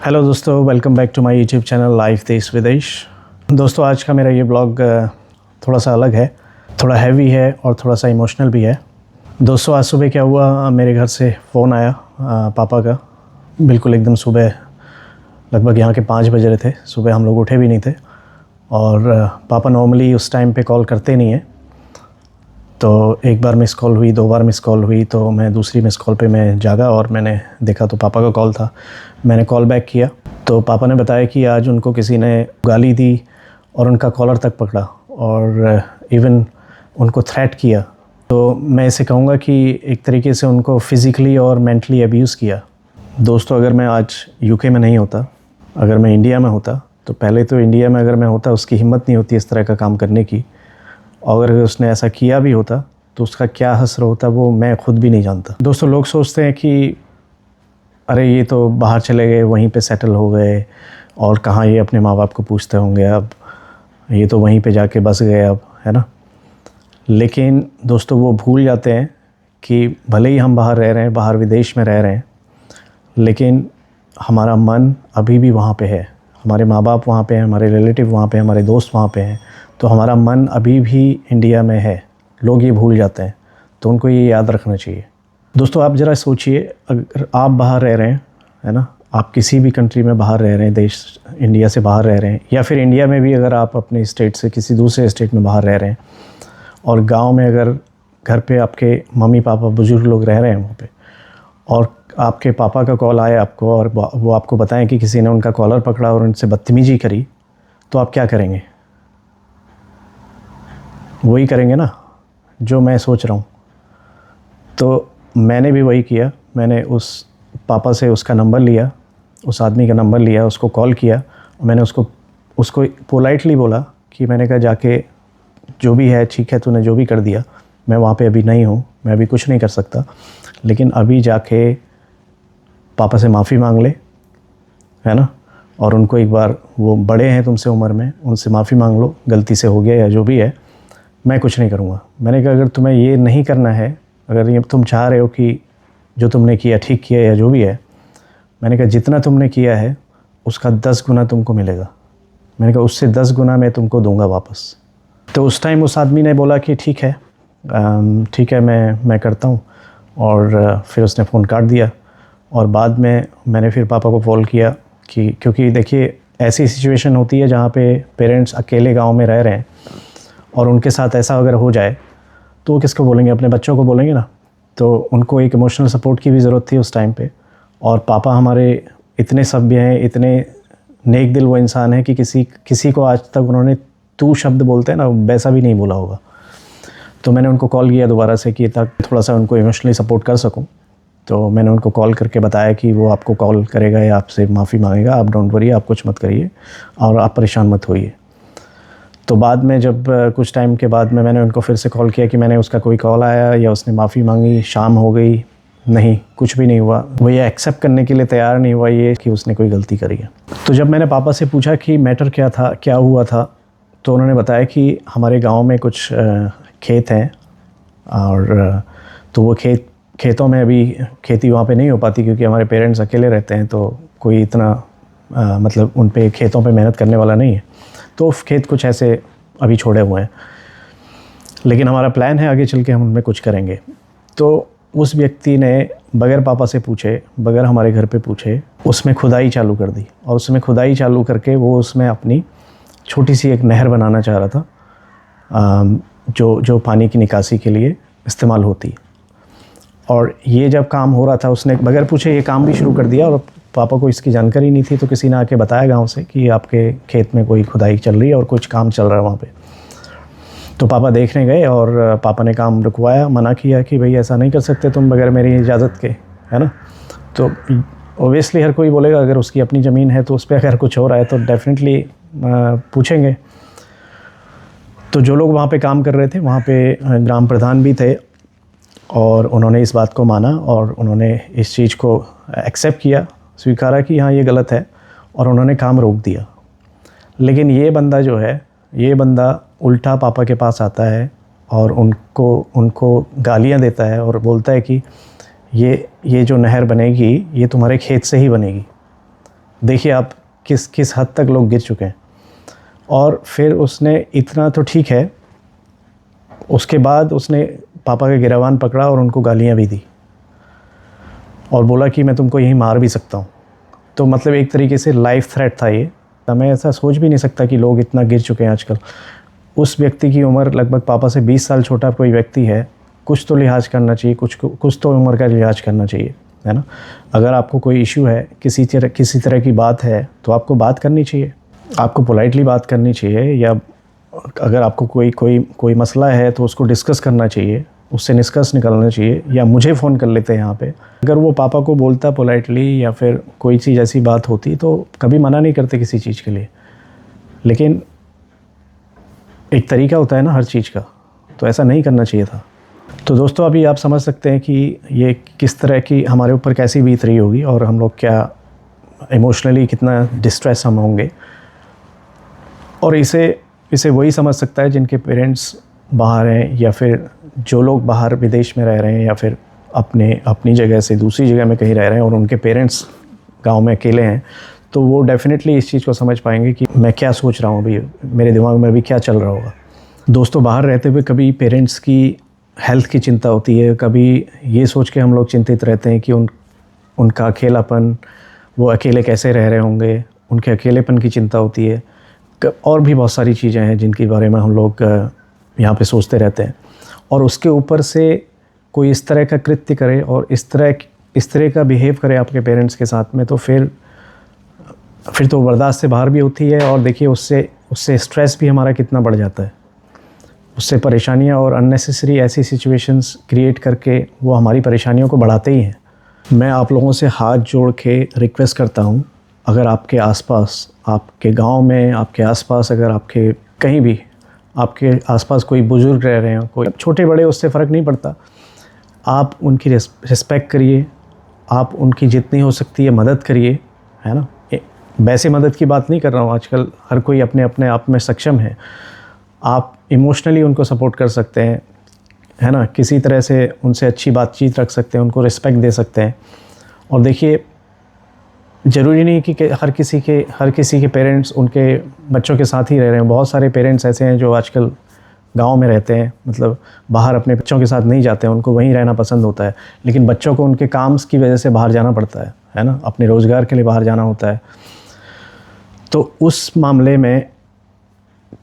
Hello दोस्तों, welcome back to my YouTube channel life देश विदेश। दोस्तों, आज का मेरा ये ब्लॉग थोड़ा सा अलग है, थोड़ा हैवी है और थोड़ा सा इमोशनल भी है। दोस्तों, आज सुबह क्या हुआ, मेरे घर से फ़ोन आया पापा का, बिल्कुल एकदम सुबह, लगभग यहाँ के 5 बज रहे थे। सुबह हम लोग उठे भी नहीं थे और पापा नॉर्मली उस टाइम पे कॉल करते नहीं हैं। तो एक बार मिस कॉल हुई, 2 बार मिस कॉल हुई, तो मैं दूसरी मिस कॉल पे मैं जागा और मैंने देखा तो पापा का कॉल था। मैंने कॉल बैक किया तो पापा ने बताया कि आज उनको किसी ने गाली दी और उनका कॉलर तक पकड़ा और इवन उनको थ्रेट किया। तो मैं इसे कहूँगा कि एक तरीके से उनको फ़िज़िकली और मेंटली अब्यूज़ किया। दोस्तों, अगर मैं आज यूके में नहीं होता, अगर मैं इंडिया में होता, तो पहले तो इंडिया में अगर मैं होता, उसकी हिम्मत नहीं होती इस तरह का काम करने की, और अगर उसने ऐसा किया भी होता तो उसका क्या असर होता वो मैं ख़ुद भी नहीं जानता। दोस्तों, लोग सोचते हैं कि अरे ये तो बाहर चले गए, वहीं पे सेटल हो गए और कहाँ ये अपने माँ बाप को पूछते होंगे, अब ये तो वहीं पे जाके बस गए अब, है ना। लेकिन दोस्तों, वो भूल जाते हैं कि भले ही हम बाहर रह रहे हैं, बाहर विदेश में रह रहे हैं, लेकिन हमारा मन अभी भी वहाँ पे है। हमारे माँ बाप वहाँ पे हैं, हमारे रिलेटिव वहाँ पे हैं, हमारे दोस्त वहाँ पे हैं, तो हमारा मन अभी भी इंडिया में है। लोग ये भूल जाते हैं, तो उनको ये याद रखना चाहिए। दोस्तों, आप ज़रा सोचिए, अगर आप बाहर रह रहे हैं, है ना, आप किसी भी कंट्री में बाहर रह रहे हैं, देश इंडिया से बाहर रह रहे हैं, या फिर इंडिया में भी अगर आप अपने स्टेट से किसी दूसरे स्टेट में बाहर रह रहे हैं और गांव में अगर घर पे आपके मम्मी पापा बुज़ुर्ग लोग रह रहे हैं वहाँ पे, और आपके पापा का कॉल आया आपको और वो आपको बताएं कि किसी ने उनका कॉलर पकड़ा और उनसे बदतमीज़ी करी, तो आप क्या करेंगे? वही करेंगे ना जो मैं सोच रहा हूँ। तो मैंने भी वही किया। मैंने उस पापा से उसका नंबर लिया, उस आदमी का नंबर लिया, उसको कॉल किया और मैंने उसको पोलाइटली बोला कि मैंने कहा जाके जो भी है ठीक है, तूने जो भी कर दिया, मैं वहाँ पे अभी नहीं हूँ, मैं अभी कुछ नहीं कर सकता, लेकिन अभी जाके पापा से माफ़ी मांग ले, है ना, और उनको एक बार, वो बड़े हैं तुमसे उम्र में, उनसे माफ़ी मांग लो, गलती से हो गया या जो भी है, मैं कुछ नहीं करूँगा। मैंने कहा अगर तुम्हें ये नहीं करना है, अगर ये तुम चाह रहे हो कि जो तुमने किया ठीक किया या जो भी है, मैंने कहा जितना तुमने किया है उसका 10 गुना तुमको मिलेगा। मैंने कहा उससे 10 गुना मैं तुमको दूंगा वापस। तो उस टाइम उस आदमी ने बोला कि ठीक है, मैं करता हूँ, और फिर उसने फ़ोन काट दिया। और बाद में मैंने फिर पापा को कॉल किया कि क्योंकि देखिए, ऐसी सिचुएशन होती है जहाँ पे पेरेंट्स अकेले गाँव में रह रहे हैं और उनके साथ ऐसा अगर हो जाए तो वो किसको बोलेंगे? अपने बच्चों को बोलेंगे ना। तो उनको एक इमोशनल सपोर्ट की भी ज़रूरत थी उस टाइम पे। और पापा हमारे इतने सभ्य हैं, इतने नेक दिल वो इंसान है कि किसी को आज तक उन्होंने तू शब्द बोलते हैं ना, वैसा भी नहीं बोला होगा। तो मैंने उनको कॉल किया दोबारा से कि ताकि थोड़ा सा उनको इमोशनली सपोर्ट कर सकूं। तो मैंने उनको कॉल करके बताया कि वो आपको कॉल करेगा या आपसे माफ़ी मांगेगा, आप डोंट वरी, आप कुछ मत करिए और आप परेशान मत होइए। तो बाद में जब कुछ टाइम के बाद में मैंने उनको फिर से कॉल किया कि मैंने उसका कोई कॉल आया या उसने माफ़ी मांगी, शाम हो गई, नहीं, कुछ भी नहीं हुआ। वो ये एक्सेप्ट करने के लिए तैयार नहीं हुआ ये कि उसने कोई गलती करी है। तो जब मैंने पापा से पूछा कि मैटर क्या था, क्या हुआ था, तो उन्होंने बताया कि हमारे गांव में कुछ खेत हैं और तो वो खेतों में अभी खेती वहाँ पे नहीं हो पाती क्योंकि हमारे पेरेंट्स अकेले रहते हैं, तो कोई इतना मतलब उन पे खेतों पे मेहनत करने वाला नहीं है। तो खेत कुछ ऐसे अभी छोड़े हुए हैं, लेकिन हमारा प्लान है आगे चल के हम उनमें कुछ करेंगे। तो उस व्यक्ति ने बगैर पापा से पूछे, बगैर हमारे घर पे पूछे, उसमें खुदाई चालू कर दी और उसमें खुदाई चालू करके वो उसमें अपनी छोटी सी एक नहर बनाना चाह रहा था जो पानी की निकासी के लिए इस्तेमाल होती। और ये जब काम हो रहा था, उसने बगैर पूछे ये काम भी शुरू कर दिया और पापा को इसकी जानकारी नहीं थी। तो किसी ने आके बताया गांव से कि आपके खेत में कोई खुदाई चल रही है और कुछ काम चल रहा है वहाँ पे। तो पापा देखने गए और पापा ने काम रुकवाया, मना किया कि भाई ऐसा नहीं कर सकते तुम बगैर मेरी इजाज़त के, है ना। तो ओबियसली हर कोई बोलेगा, अगर उसकी अपनी ज़मीन है तो उस पर अगर कुछ हो रहा है तो डेफिनेटली पूछेंगे। तो जो लोग वहाँ पे काम कर रहे थे, वहाँ पे ग्राम प्रधान भी थे और उन्होंने इस बात को माना और उन्होंने इस चीज़ को एक्सेप्ट किया, स्वीकारा कि हाँ ये गलत है, और उन्होंने काम रोक दिया। लेकिन ये बंदा जो है, ये बंदा उल्टा पापा के पास आता है और उनको गालियाँ देता है और बोलता है कि ये जो नहर बनेगी ये तुम्हारे खेत से ही बनेगी। देखिए आप किस किस हद तक लोग गिर चुके हैं। और फिर उसने इतना तो ठीक है, उसके बाद उसने पापा का गिरबान पकड़ा और उनको गालियाँ भी दी और बोला कि मैं तुमको यहीं मार भी सकता हूँ। तो मतलब एक तरीके से लाइफ थ्रेट था ये। मैं ऐसा सोच भी नहीं सकता कि लोग इतना गिर चुके हैं आजकल। उस व्यक्ति की उम्र लगभग पापा से 20 साल छोटा कोई व्यक्ति है, कुछ तो लिहाज करना चाहिए, कुछ तो उम्र का लिहाज करना चाहिए, है ना। अगर आपको कोई इशू है, किसी तरह की बात है, तो आपको बात करनी चाहिए, आपको पोलाइटली बात करनी चाहिए, या अगर आपको कोई मसला है तो उसको डिस्कस करना चाहिए, उससे निष्कर्ष निकालना चाहिए, या मुझे फ़ोन कर लेते हैं यहाँ पे। अगर वो पापा को बोलता पोलाइटली या फिर कोई चीज़ ऐसी बात होती तो कभी मना नहीं करते किसी चीज़ के लिए। लेकिन एक तरीका होता है ना हर चीज़ का, तो ऐसा नहीं करना चाहिए था। तो दोस्तों अभी आप समझ सकते हैं कि ये किस तरह की हमारे ऊपर कैसी बीत रही होगी और हम लोग क्या इमोशनली कितना डिस्ट्रेस हम होंगे। और इसे वही समझ सकता है जिनके पेरेंट्स बाहर हैं, या फिर जो लोग बाहर विदेश में रह रहे हैं, या फिर अपनी जगह से दूसरी जगह में कहीं रह रहे हैं और उनके पेरेंट्स गांव में अकेले हैं। तो वो डेफ़िनेटली इस चीज़ को समझ पाएंगे कि मैं क्या सोच रहा हूँ अभी, मेरे दिमाग में अभी क्या चल रहा होगा। दोस्तों बाहर रहते हुए कभी पेरेंट्स की हेल्थ की चिंता होती है, कभी ये सोच के हम लोग चिंतित रहते हैं कि उनका अकेलापन, वो अकेले कैसे रह रहे होंगे, उनके अकेलेपन की चिंता होती है। और भी बहुत सारी चीज़ें हैं जिनके बारे में हम लोग यहाँ पे सोचते रहते हैं। और उसके ऊपर से कोई इस तरह का कृत्य करे और इस तरह का बिहेव करे आपके पेरेंट्स के साथ में, तो फिर तो बर्दाश्त से बाहर भी होती है। और देखिए उससे स्ट्रेस भी हमारा कितना बढ़ जाता है, उससे परेशानियाँ और अननेसेसरी ऐसी सिचुएशंस क्रिएट करके वो हमारी परेशानियों को बढ़ाते ही हैं। मैं आप लोगों से हाथ जोड़ के रिक्वेस्ट करता हूँ, अगर आपके आसपास, आपके गांव में, आपके आसपास, अगर आपके कहीं भी आपके आसपास कोई बुज़ुर्ग रह रहे हैं, कोई छोटे बड़े, उससे फ़र्क नहीं पड़ता, आप उनकी रिस्पेक्ट करिए, आप उनकी जितनी हो सकती है मदद करिए, है ना। वैसे मदद की बात नहीं कर रहा हूँ, आजकल हर कोई अपने अपने आप में सक्षम है। आप इमोशनली उनको सपोर्ट कर सकते हैं, है ना, किसी तरह से उनसे अच्छी बातचीत रख सकते हैं, उनको रिस्पेक्ट दे सकते हैं। और देखिए ज़रूरी नहीं कि हर किसी के पेरेंट्स उनके बच्चों के साथ ही रह रहे हैं। बहुत सारे पेरेंट्स ऐसे हैं जो आजकल गांव में रहते हैं, मतलब बाहर अपने बच्चों के साथ नहीं जाते हैं, उनको वहीं रहना पसंद होता है, लेकिन बच्चों को उनके काम की वजह से बाहर जाना पड़ता है ना, अपने रोज़गार के लिए बाहर जाना होता है। तो उस मामले में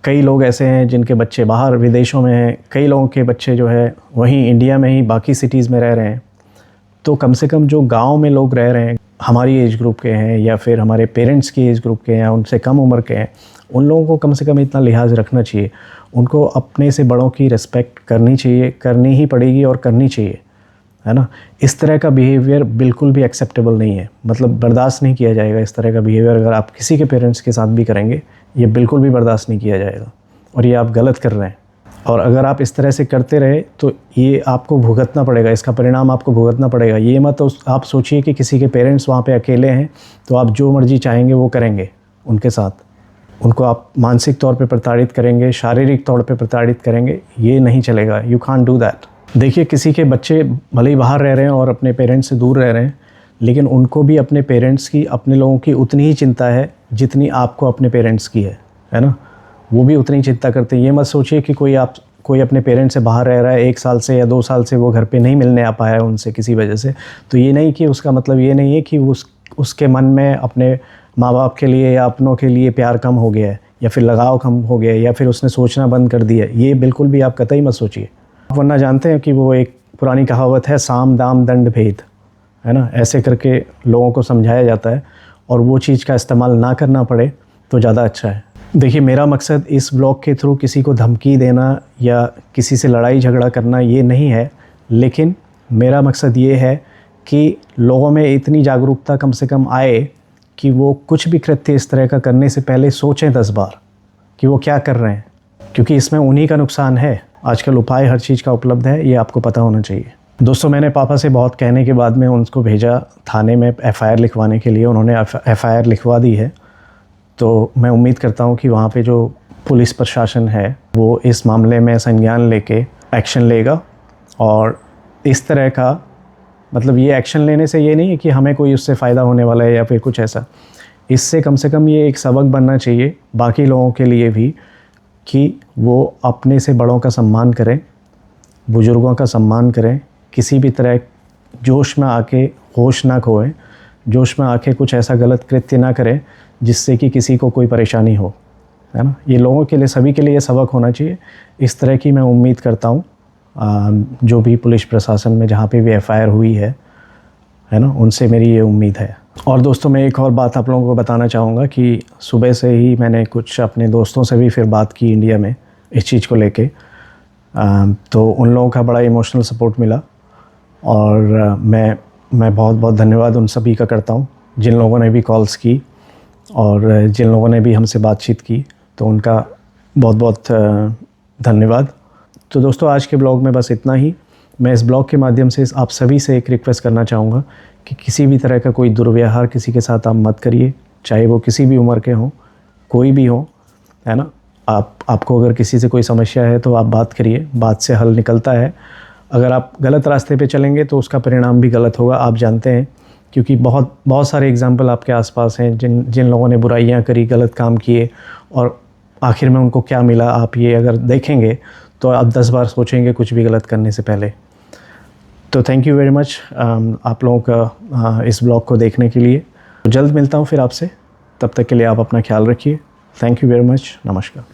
कई लोग ऐसे हैं जिनके बच्चे बाहर विदेशों में हैं, कई लोगों के बच्चे जो है वहीं इंडिया में ही बाकी सिटीज़ में रह रहे हैं। तो कम से कम जो गांव में लोग रह रहे हैं, हमारी एज ग्रुप के हैं या फिर हमारे पेरेंट्स की एज ग्रुप के हैं या उनसे कम उम्र के हैं, उन लोगों को कम से कम इतना लिहाज रखना चाहिए। उनको अपने से बड़ों की रिस्पेक्ट करनी चाहिए, करनी ही पड़ेगी और करनी चाहिए, है ना। इस तरह का बिहेवियर बिल्कुल भी एक्सेप्टेबल नहीं है, मतलब बर्दाश्त नहीं किया जाएगा। इस तरह का बिहेवियर अगर आप किसी के पेरेंट्स के साथ भी करेंगे, ये बिल्कुल भी बर्दाश्त नहीं किया जाएगा और ये आप गलत कर रहे हैं। और अगर आप इस तरह से करते रहे तो ये आपको भुगतना पड़ेगा, इसका परिणाम आपको भुगतना पड़ेगा। ये मत आप सोचिए कि किसी के पेरेंट्स वहाँ पे अकेले हैं तो आप जो मर्जी चाहेंगे वो करेंगे उनके साथ, उनको आप मानसिक तौर पे प्रताड़ित करेंगे, शारीरिक तौर पे प्रताड़ित करेंगे, ये नहीं चलेगा। You can't do that. देखिए किसी के बच्चे भले ही बाहर रह रहे हैं और अपने पेरेंट्स से दूर रह रहे हैं, लेकिन उनको भी अपने पेरेंट्स की, अपने लोगों की उतनी ही चिंता है जितनी आपको अपने पेरेंट्स की है ना। वो भी उतनी चिंता करते हैं। ये मत सोचिए कि कोई अपने पेरेंट्स से बाहर रह रहा है 1 साल से या 2 साल से, वो घर पे नहीं मिलने आ पाया है उनसे किसी वजह से, तो ये नहीं कि उसका मतलब ये नहीं है कि उसके मन में अपने माँ बाप के लिए या अपनों के लिए प्यार कम हो गया है या फिर लगाव कम हो गया है या फिर उसने सोचना बंद कर दिया है। ये बिल्कुल भी आप कतई मत सोचिए। वरना जानते हैं कि वो एक पुरानी कहावत है, साम दाम दंड भेद, है ना। ऐसे करके लोगों को समझाया जाता है और वो चीज़ का इस्तेमाल ना करना पड़े तो ज़्यादा अच्छा है। देखिए मेरा मकसद इस ब्लॉग के थ्रू किसी को धमकी देना या किसी से लड़ाई झगड़ा करना ये नहीं है, लेकिन मेरा मकसद ये है कि लोगों में इतनी जागरूकता कम से कम आए कि वो कुछ भी कृत्य इस तरह का करने से पहले सोचें 10 बार कि वो क्या कर रहे हैं, क्योंकि इसमें उन्हीं का नुकसान है। आजकल उपाय हर चीज़ का उपलब्ध है, ये आपको पता होना चाहिए। दोस्तों मैंने पापा से बहुत कहने के बाद में उनको भेजा थाने में FIR लिखवाने के लिए। उन्होंने FIR लिखवा दी है। तो मैं उम्मीद करता हूँ कि वहाँ पे जो पुलिस प्रशासन है वो इस मामले में संज्ञान लेके एक्शन लेगा। और इस तरह का मतलब ये एक्शन लेने से ये नहीं है कि हमें कोई उससे फ़ायदा होने वाला है या फिर कुछ ऐसा। इससे कम से कम ये एक सबक बनना चाहिए बाकी लोगों के लिए भी कि वो अपने से बड़ों का सम्मान करें, बुज़ुर्गों का सम्मान करें, किसी भी तरह जोश में आके होश ना खोएं, जोश में आके कुछ ऐसा गलत कृत्य ना करें जिससे कि किसी को कोई परेशानी हो, है ना। ये लोगों के लिए, सभी के लिए ये सबक होना चाहिए। इस तरह की मैं उम्मीद करता हूँ जो भी पुलिस प्रशासन में जहाँ पे भी एफआईआर हुई है ना, उनसे मेरी ये उम्मीद है। और दोस्तों, मैं एक और बात आप लोगों को बताना चाहूँगा कि सुबह से ही मैंने कुछ अपने दोस्तों से भी फिर बात की इंडिया में इस चीज़ को लेके, तो उन लोगों का बड़ा इमोशनल सपोर्ट मिला और मैं बहुत बहुत धन्यवाद उन सभी का करता हूँ जिन लोगों ने भी कॉल्स की और जिन लोगों ने भी हमसे बातचीत की, तो उनका बहुत बहुत धन्यवाद। तो दोस्तों, आज के ब्लॉग में बस इतना ही। मैं इस ब्लॉग के माध्यम से आप सभी से एक रिक्वेस्ट करना चाहूँगा कि किसी भी तरह का कोई दुर्व्यवहार किसी के साथ आप मत करिए, चाहे वो किसी भी उम्र के हों, कोई भी हो, है ना। आपको अगर किसी से कोई समस्या है तो आप बात करिए, बात से हल निकलता है। अगर आप गलत रास्ते पे चलेंगे तो उसका परिणाम भी गलत होगा, आप जानते हैं, क्योंकि बहुत सारे एग्जाम्पल आपके आसपास हैं जिन लोगों ने बुराइयां करी, गलत काम किए और आखिर में उनको क्या मिला, आप ये अगर देखेंगे तो आप 10 बार सोचेंगे कुछ भी गलत करने से पहले। तो थैंक यू वेरी मच आप लोगों का इस ब्लॉग को देखने के लिए। जल्द मिलता हूँ फिर आपसे, तब तक के लिए आप अपना ख्याल रखिए। Thank you very much. नमस्कार।